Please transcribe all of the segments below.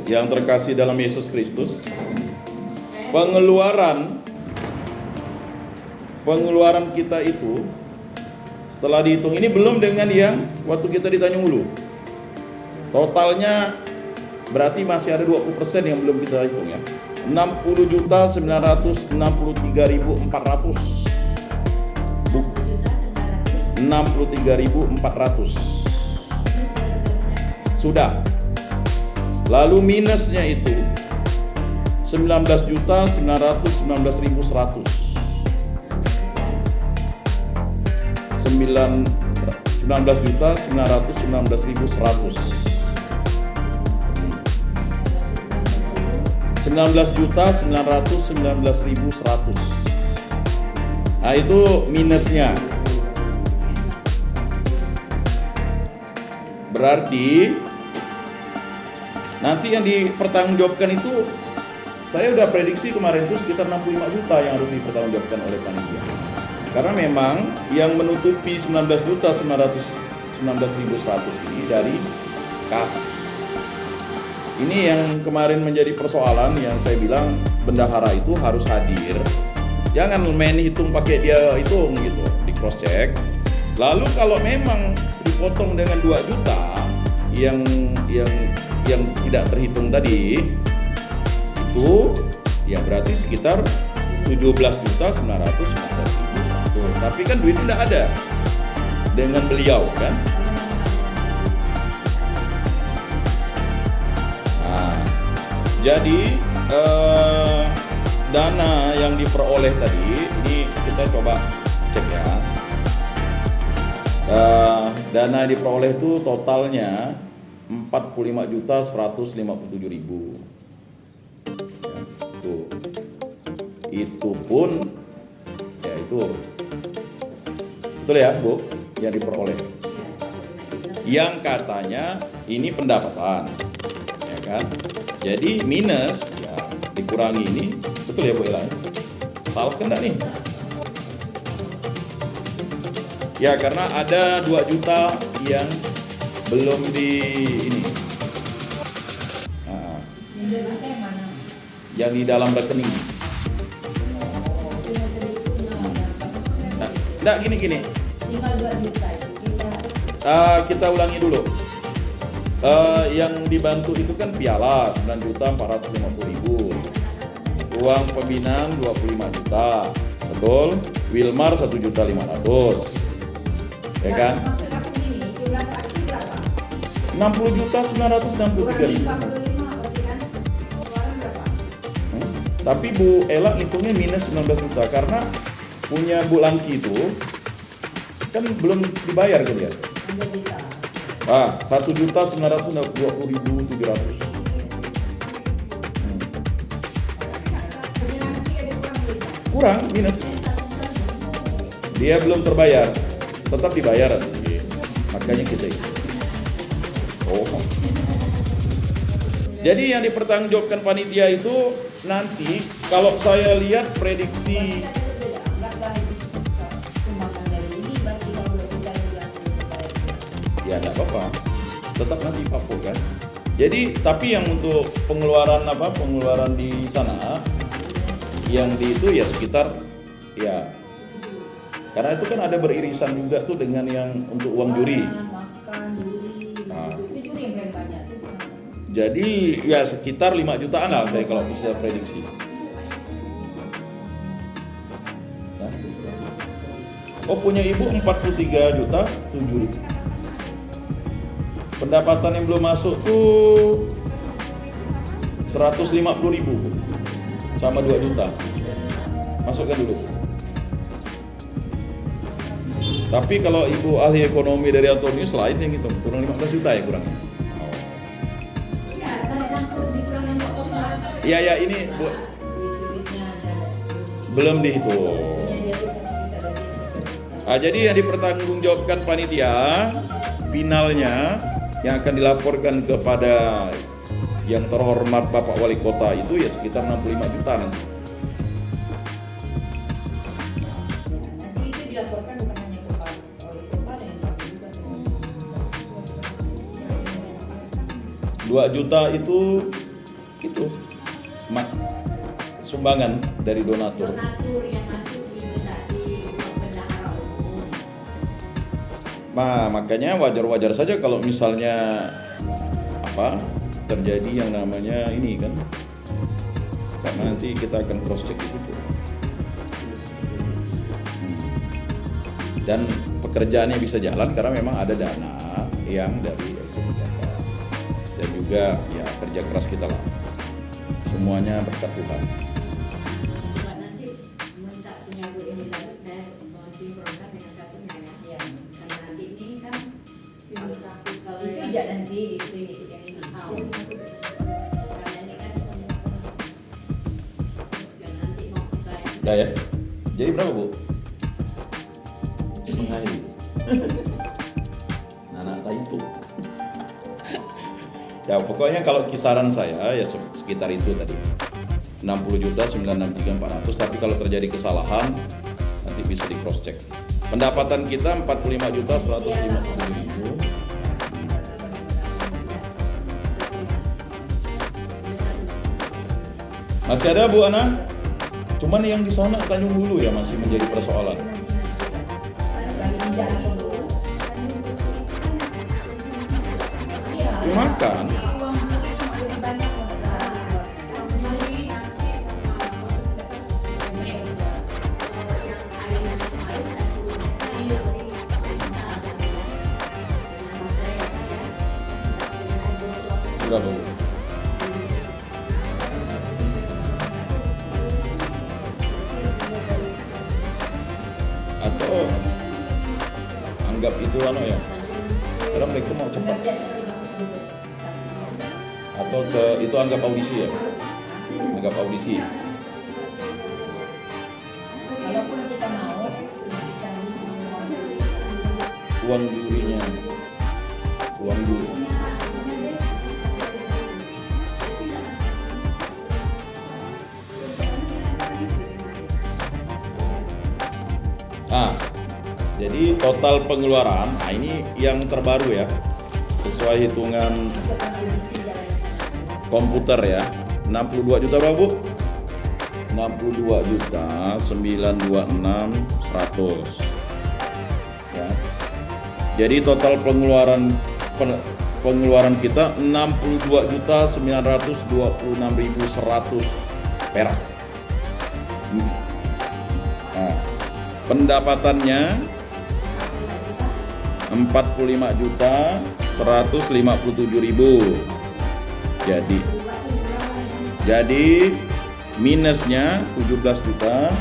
yang terkasih dalam Yesus Kristus, pengeluaran kita itu setelah dihitung, ini belum dengan yang waktu kita di Tanjung Hulu. Totalnya berarti masih ada 20% yang belum kita hitung ya. 60.963.400. 63.400 sudah. Lalu minusnya itu 19.919.100. 19.919.100. 19.919.100. Nah, itu minusnya. Berarti nanti yang dipertanggungjawabkan itu, saya udah prediksi kemarin itu sekitar 65 juta yang harus dipertanggungjawabkan oleh panitia. Karena memang yang menutupi 19.919.100 ini dari kas. Ini yang kemarin menjadi persoalan yang saya bilang bendahara itu harus hadir. Jangan main hitung pakai dia hitung gitu, di cross check. Lalu kalau memang dipotong dengan 2 juta yang tidak terhitung tadi, itu ya berarti sekitar 17.919.100. Tapi kan duit tidak ada dengan beliau kan. Nah, jadi dana yang diperoleh tadi ini kita coba cek ya. Dana yang diperoleh itu totalnya 45.157.000. Ya, itu pun ya itu betul ya Bu yang diperoleh. Yang katanya ini pendapatan, ya kan? Jadi minus ya dikurangi ini, betul ya Bu Ella? Salah kan enggak nih? Ya karena ada 2 juta yang belum di ini. Nah, yang di dalam rekening. Nah, gini. Tinggal 2 juta itu kita ulangi dulu. Yang dibantu itu kan piala 9.450.000. Uang pembinaan 25 juta. Betul? Wilmar 1.500.000. Ya kan? Maksud aku gini, jumlah terakhir berapa? 60.963.000. 55 berarti kan pengeluaran berapa? Tapi Bu Ella hitungnya minus 19 juta karena punya Bu Langki itu kan belum dibayar gitu ya. 2 juta. 1.920.700. Kurang minus. Dia belum terbayar. Tetap dibayar nanti. Makanya kita itu. Oh. Jadi yang dipertanggungjawabkan panitia itu nanti kalau saya lihat prediksi ya enggak apa-apa. Tetap nanti papo kan. Jadi tapi yang untuk pengeluaran di sana yang di itu ya sekitar ya karena itu kan ada beririsan juga tuh dengan yang untuk uang juri. Makan, juri, itu juri yang paling banyak. Jadi ya sekitar 5 jutaan lah saya kalau bisa prediksi. Nah. Oh punya ibu 43 juta 7. Pendapatan yang belum masuk tuh 150.000 sama 2 juta. Masukkan dulu. Tapi kalau ibu ahli ekonomi dari Antonius lain yang gitu, kurang 15 juta ya kurangnya. Iya ini Bu, belum dihitung. Jadi yang dipertanggungjawabkan panitia finalnya yang akan dilaporkan kepada yang terhormat Bapak Wali Kota itu ya sekitar 65 juta nanti. Nanti itu dilaporkan bukan hanya ke Pak Wali Kota dan yang Pak juga. 2 juta itu itu sumbangan dari donatur. Donatur yang masuk di bendahara umum. Nah, makanya wajar-wajar saja kalau misalnya terjadi yang namanya ini kan, karena nanti kita akan cross check di situ. Dan pekerjaannya bisa jalan karena memang ada dana yang dari kebijakan dan juga ya kerja keras kita lah. Semuanya berkat Tuhan. Coba nanti minta punya Bu ini lagi, saya mau sinkronkan dengan satunya ya. Karena nanti ini kan kalau itu aja nanti di klinik yang ini. Karena ini kan yang nanti mau bayar. Udah ya. Jadi berapa, Bu? Setengah ini. Anak itu. Ya pokoknya kalau kisaran saya ya sekitar itu tadi 60 juta 963.400, tapi kalau terjadi kesalahan nanti bisa di cross check. Pendapatan kita 45 juta 150.000. Masih ada Bu Ana? Cuman yang di sana Tanjung Hulu ya masih menjadi persoalan. Makan. Berapa, Bu? Atau anggap itu ya. Karena mereka mau cepat. Atau ke itu anggap audisi ya? Anggap audisi. Walaupun kita mau Uang jurinya. Uang juri. Jadi total pengeluaran, nah ini yang terbaru ya, sesuai hitungan komputer ya, 62 juta berapa, Bu? 62 juta 926.100 ya. Jadi total pengeluaran kita 62 juta 926.100 perak. Nah, pendapatannya 45 juta 157.000. Jadi minusnya 17 juta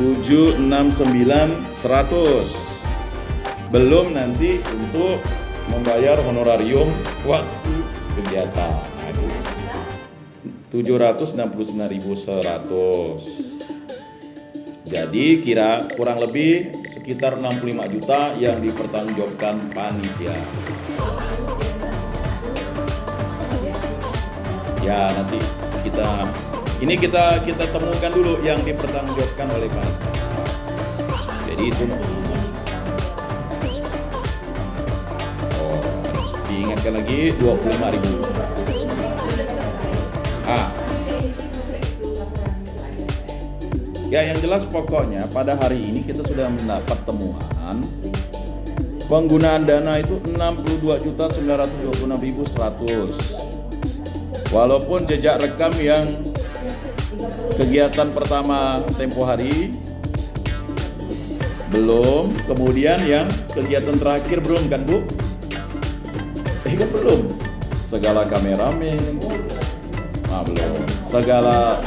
769.100. Belum nanti untuk membayar honorarium waktu kegiatan. 769.100. Jadi kurang lebih sekitar 65 juta yang dipertanggungjawabkan panitia. Ya nanti kita temukan dulu yang dipertanggungjawabkan oleh panitia. Jadi itu diingatkan lagi 25.000. Ya yang jelas pokoknya pada hari ini kita sudah mendapat temuan penggunaan dana itu 62.926.100. Walaupun jejak rekam yang kegiatan pertama tempo hari belum, kemudian yang kegiatan terakhir belum kan, Bu? Kan belum. Segala kameramen, belum. Segala.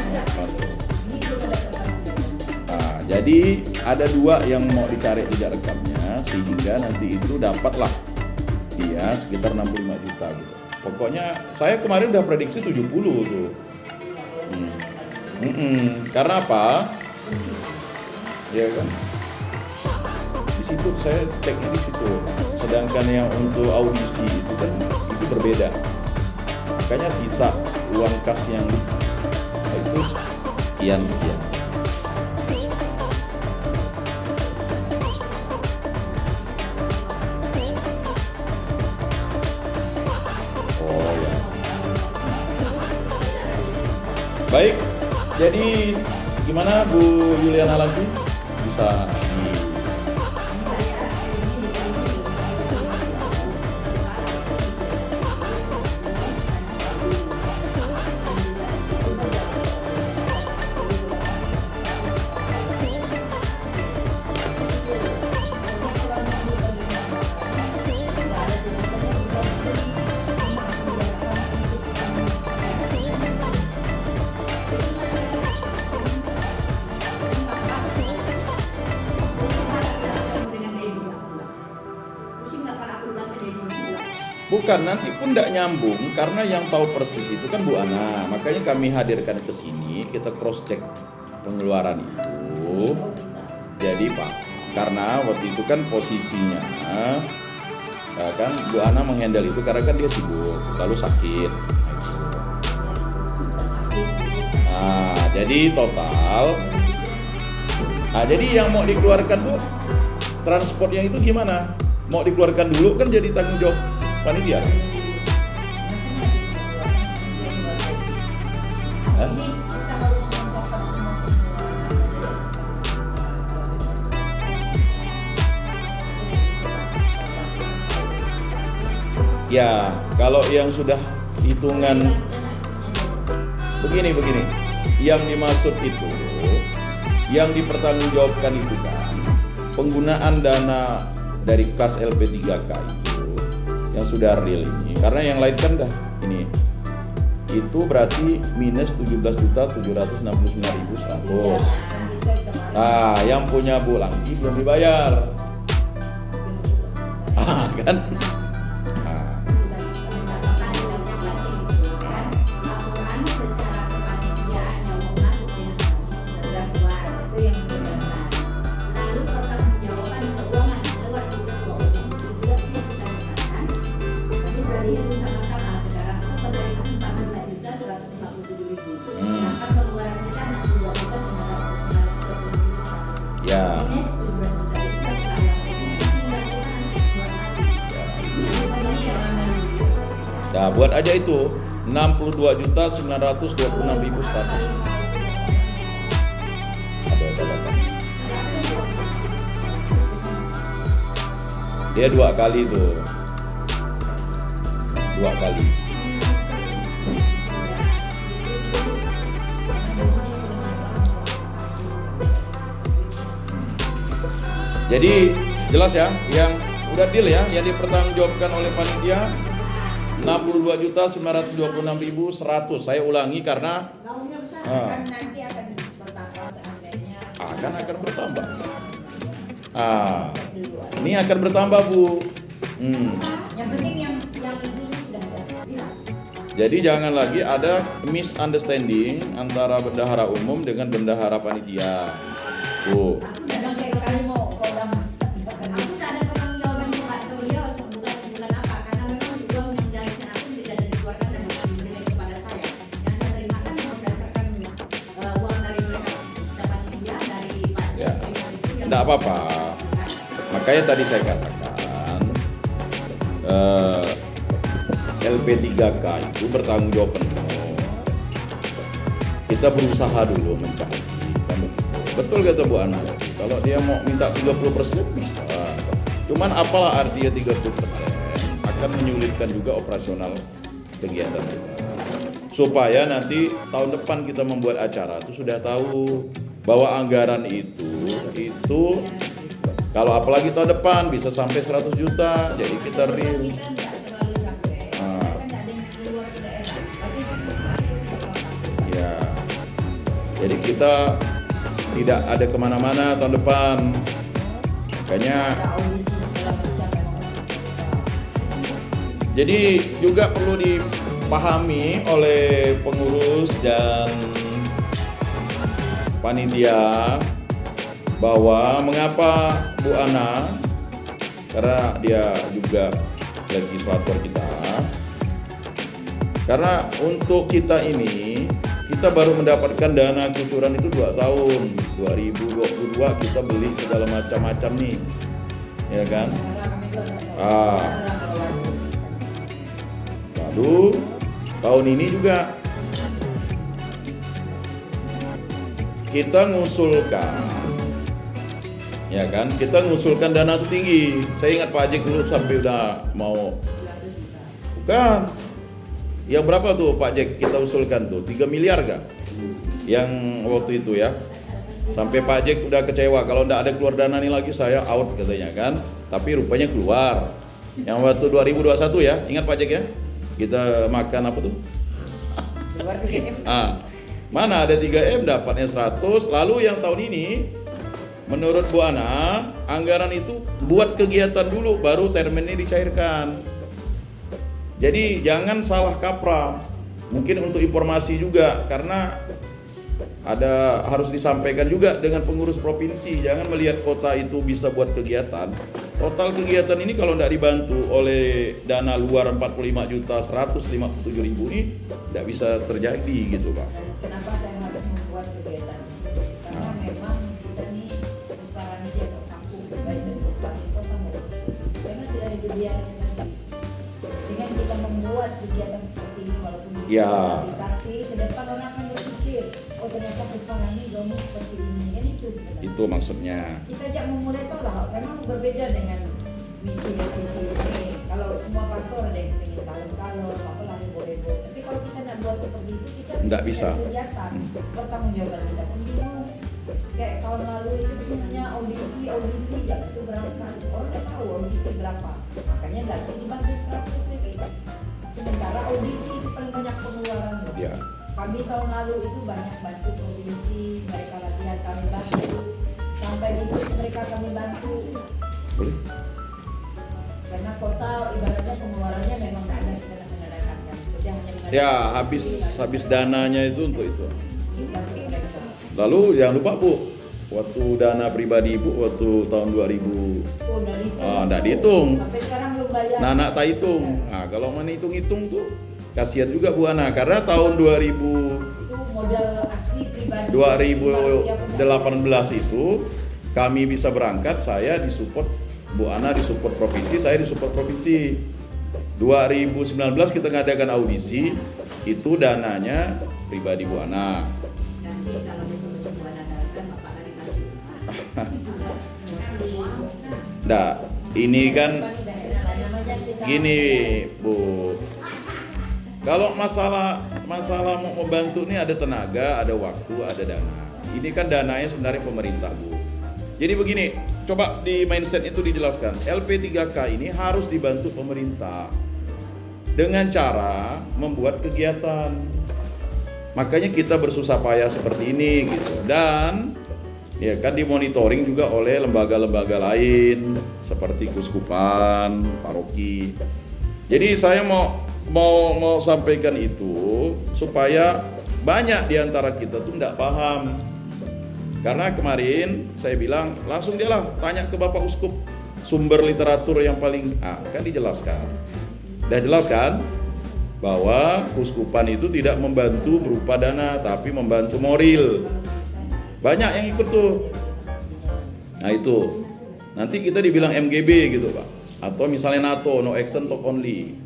Jadi ada dua yang mau dicari jejak rekamnya sehingga nanti itu dapatlah dia sekitar 65 juta gitu. Pokoknya saya kemarin udah prediksi 70 tuh. Karena apa? Ya kan? Di situ saya ceknya di situ. Sedangkan yang untuk audisi itu kan itu berbeda. Makanya sisa uang kas yang itu sekian. Baik, jadi gimana Bu Yuliana lagi bisa di bukan, nanti pun tidak nyambung karena yang tahu persis itu kan Bu Ana. Makanya kami hadirkan ke sini, kita cross check pengeluaran itu. Jadi Pak, karena waktu itu kan posisinya ya kan Bu Ana menghandle itu karena kan dia sibuk lalu sakit. Nah, jadi total. Nah, jadi yang mau dikeluarkan Bu, transportnya itu gimana? Mau dikeluarkan dulu kan jadi tanggung jawab panitia. Ya, kalau yang sudah hitungan begini, yang dimaksud itu, yang dipertanggungjawabkan itu kan penggunaan dana dari kas LP3K itu yang sudah real ini, karena yang lain kan dah ini, itu berarti minus 17.769.100. Nah, yang punya Bu Langki belum dibayar, kan? Ya. Nah, buat aja itu 62.926.100. Dia 2 kali tuh. 2 kali. Jadi jelas ya, yang udah deal ya, yang dipertanggungjawabkan oleh panitia 62.926.100. Saya ulangi karena nanti akan bertambah seandainya. Akan bertambah. Ini akan bertambah Bu. Yang penting yang intinya sudah ada. Jadi jangan lagi ada misunderstanding antara bendahara umum dengan bendahara panitia. Bu. Memang saya sekali mau kodam. Aku tak ada pertanggungjawaban kepada beliau bulan apa, karena memang uang yang dari sana pun tidak ada dikeluarkan dan diberikan kepada saya. Yang saya terima kan berdasarkan uang dari panitia, dari pajak. Tidak apa-apa. Makanya tadi saya katakan LP3K itu bertanggung jawab penuh. Kita berusaha dulu mencari. Betul kata Bu Ana. Kalau dia mau minta 30% bisa. Cuman apalah artinya 30%? Akan menyulitkan juga operasional kegiatan kita. Supaya nanti tahun depan kita membuat acara itu sudah tahu bahwa anggaran itu kalau apalagi tahun depan bisa sampai 100 juta. Jadi kita real. Ya. Jadi kita tidak ada kemana-mana tahun depan, makanya jadi juga perlu dipahami oleh pengurus dan panitia bahwa mengapa Bu Ana, karena dia juga legislator kita, karena untuk kita ini kita baru mendapatkan dana kucuran itu 2 tahun. 2022 kita beli segala macam-macam nih, ya kan? Lalu tahun ini juga kita ngusulkan, ya kan? Kita ngusulkan dana itu tinggi. Saya ingat Pak Ajik dulu sampai udah mau, bukan? Yang berapa tuh Pak Jack kita usulkan tuh? 3 miliar gak? Yang waktu itu ya. Sampai Pak Jack udah kecewa, kalau enggak ada keluar dana ini lagi saya out katanya kan. Tapi rupanya keluar. Yang waktu 2021 ya, ingat Pak Jack ya? Kita makan apa tuh? Keluar 3M. Mana ada 3M dapatnya 100. Lalu yang tahun ini menurut Bu Ana, anggaran itu buat kegiatan dulu baru terminnya dicairkan. Jadi jangan salah kaprah. Mungkin untuk informasi juga, karena harus disampaikan juga dengan pengurus provinsi. Jangan melihat kota itu bisa buat kegiatan. Total kegiatan ini kalau tidak dibantu oleh dana luar 45 juta 157 ribu ini tidak bisa terjadi gitu Pak. Dan kenapa saya harus membuat kegiatan? Karena memang kita nih sekarang ini atau kampung baik dari kota maupun memang tidak ada kegiatan tadi. Dengan kita membuat kegiatan seperti ini walaupun tapi ke depan orang akan berpikir, oh ternyata Puspanan ini gaungnya seperti ini. Kan itu sebenarnya. Itu maksudnya. Kita ajak memulai itu lah, memang berbeda dengan visi ini. Kalau semua pastor ada yang ingin talent, apalah boleh. Tapi kalau kita nak buat seperti itu, kita nggak bisa. Kegiatan pertanggungjawaban kita pun bingung. Kayak tahun lalu itu sebenarnya audisi jangan sudah berangkat. Orang nggak tahu audisi berapa, makanya datang dibantu 100 ya gitu. Sementara audisi itu paling banyak pengeluaran. Ya. Kami tahun lalu itu banyak bantu audisi, mereka latihan kami bantu, sampai bisnis mereka kami bantu. Boleh? Karena kota ibaratnya pengeluarannya memang tidak ada, kita nak mengadakan kan. Seperti hanya mengadakan Ya, audisi, habis dananya itu untuk itu. bantu mereka. Lalu jangan lupa Bu, waktu dana pribadi Ibu waktu tahun 2000 Oh, dari itu. nggak dihitung. Sampai sekarang belum bayar. Nah, tak hitung. Nah, kalau menghitung-hitung tuh kasihan juga Bu Ana, karena tahun 2018 Itu modal asli pribadi. 2018 itu kami bisa berangkat, saya disupport, Bu Ana disupport provinsi, saya disupport provinsi. 2019 kita ngadakan audisi, itu dananya pribadi Bu Ana. Nanti kalau besok-besok bulan ada Bapak lagi kasih. Nah, ini kan gini Bu, kalau masalah mau membantu ini ada tenaga, ada waktu, ada dana. Ini kan dananya sebenarnya pemerintah Bu. Jadi begini, coba di mindset itu dijelaskan. LP3K ini harus dibantu pemerintah dengan cara membuat kegiatan. Makanya kita bersusah payah seperti ini gitu. Dan ya kan dimonitoring juga oleh lembaga-lembaga lain seperti Kuskupan, paroki. Jadi saya mau sampaikan itu supaya banyak di antara kita tuh tidak paham. Karena kemarin saya bilang langsung dia lah tanya ke Bapak Uskup sumber literatur yang paling kan dijelaskan. Dan jelaskan bahwa Kuskupan itu tidak membantu berupa dana tapi membantu moral. Banyak yang ikut tuh. Nah itu. Nanti kita dibilang MGB gitu Pak. Atau misalnya NATO, no action talk only.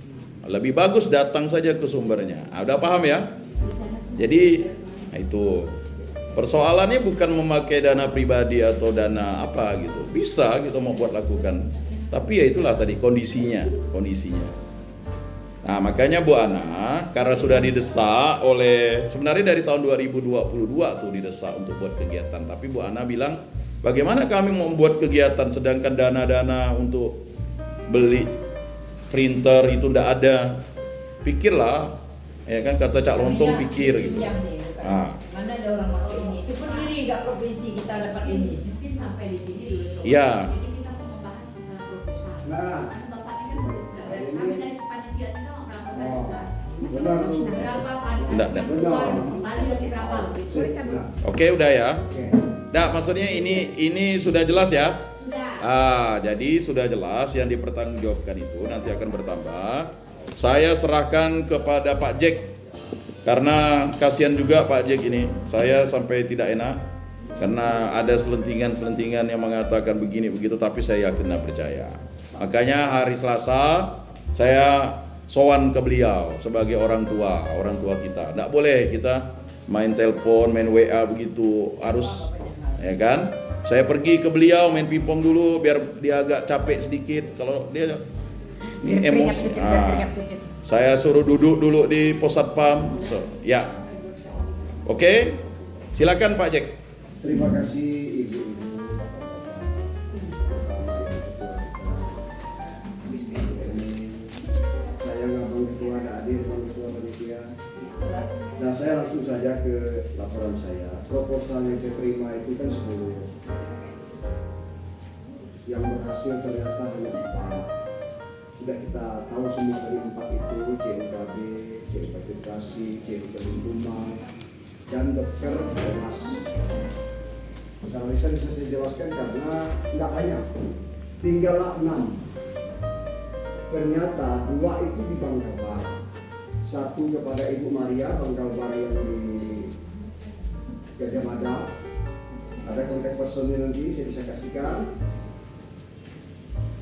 Lebih bagus datang saja ke sumbernya. Udah paham ya? Jadi nah itu. Persoalannya bukan memakai dana pribadi atau dana apa gitu. Bisa kita mau buat lakukan. Tapi ya itulah tadi kondisinya. Nah makanya Bu Ana karena sudah didesak oleh, sebenarnya dari tahun 2022 tuh didesak untuk buat kegiatan. Tapi Bu Ana bilang bagaimana kami mau membuat kegiatan sedangkan dana-dana untuk beli printer itu tidak ada. Pikirlah, ya kan kata Cak Lontong pikir gitu. Mana ada orang pakai ini? Itu pun iri nggak provinsi kita dapat ini. Mungkin sampai di sini dulu. Iya. Ini kita mau membahas masalah proposal. Kan bapaknya kan dari kami dari panitia kita mau merasa besar. Masih berapa Enggak. Kembali lagi berapa? Sorry cabut. Oke, udah ya. Nah, maksudnya ini sudah jelas ya? Sudah. Jadi sudah jelas yang dipertanggungjawabkan itu nanti akan bertambah. Saya serahkan kepada Pak Jack karena kasihan juga Pak Jack ini. Saya sampai tidak enak karena ada selentingan yang mengatakan begini begitu, tapi saya yakin dan percaya. Makanya hari Selasa saya sowan ke beliau sebagai orang tua kita. Tidak boleh kita main telepon, main WA begitu, harus ya kan. Saya pergi ke beliau main pingpong dulu biar dia agak capek sedikit. Kalau dia ini emosi, saya suruh duduk dulu di pos satpam. So, ya, oke, silakan Pak Jack. Terima kasih ibu-ibu. Saya ngabang ketua ada hadir dalam ketua panitia. Nah, saya langsung saja ke laporan saya. Proposal yang saya terima itu kan 10. Yang berhasil ternyata hanya 4. Sudah kita tahu semua dari 4 itu, CUKB, CUK Edukasi, CUK Lingkungan, dan dokter Mas. Secara bisa saya jelaskan karena nggak banyak, tinggallah 6. Ternyata 2 itu di Bangka Barat, 1 kepada Ibu Maria Bangka Barat yang di Gajah Mada. Ada kontak personil nanti saya bisa kasihkan.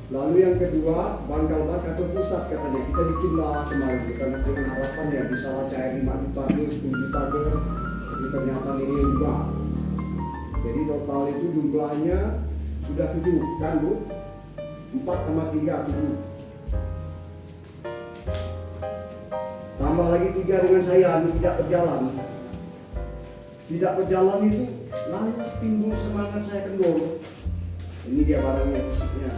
Lalu yang kedua, Bangkal Barat atau pusat katanya kita bikinlah kemarin bukan dengan harapan ya bisa cair 5 juta ke 10 juta ke, tapi ternyata ini enggak. Jadi total itu jumlahnya sudah 7 kan Bu? 4 tambah 3 7. Tambah lagi 3 dengan saya tidak berjalan. Tidak berjalan itu lalu timbul semangat saya kendor. Ini dia barangnya fisiknya.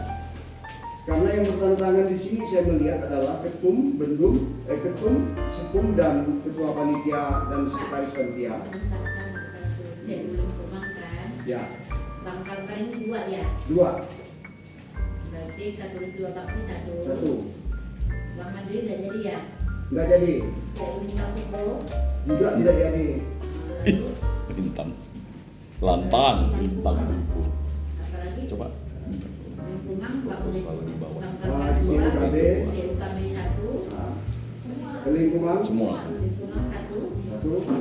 Karena yang bertentangan di sini saya melihat adalah ketum, ketum, sekum dan ketua panitia dan sekretaris panitia. Saya belum Kemang kan. Ya. Bangkal keren 2 ya. 2. Berarti Katolik 2 Bakti 1. 1. Bang Andri udah jadi ya. Enggak jadi. Saya bintang Teko. Juga tidak jadi. Bintang, lantang, bintang. Apalagi? Coba. Lingkungan Bangkal Nah, di sini KB. 1. Kelingkungan Semua. Lingkungan 1. 1.